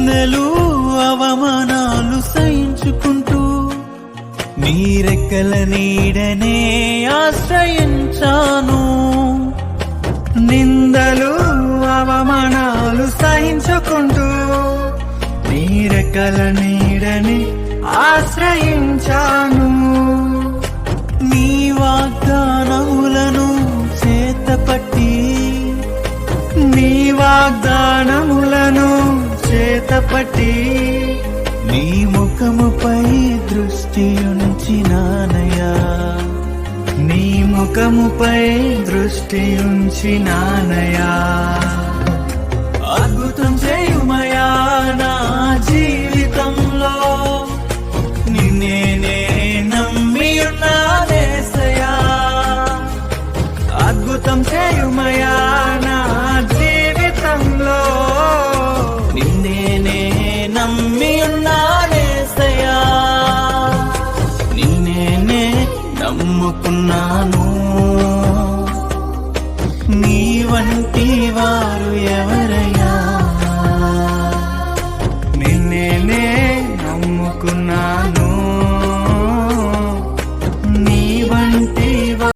నిందలు అవమానాలు సహించుకుంటూ నీ రెక్కల నీడనే ఆశ్రయించాను. నిందలు అవమానాలు సహించుకుంటూ నీ రెక్కల నీడని ఆశ్రయించాను. నీ వాగ్దానములను చేతపట్టి నీ వాగ్దానములను చేతపట్టి నీ ముఖముపై దృష్టి ఉంచినానయా. నీ ముఖముపై దృష్టి ఉంచినానయా. అద్భుతం చేయుమయా నా జీవితంలో, నిన్నే నే నమ్మి ఉన్నానేసయా. అద్భుతం చేయుమయా నా జీవితంలో, నిన్నే నే నమ్మి ఉన్నానేసయా. నిన్నే నే నమ్ముకున్నాను. నీ వంటి వారు ఎవరయ్యా? నిన్నే నే నమ్ముకున్నాను.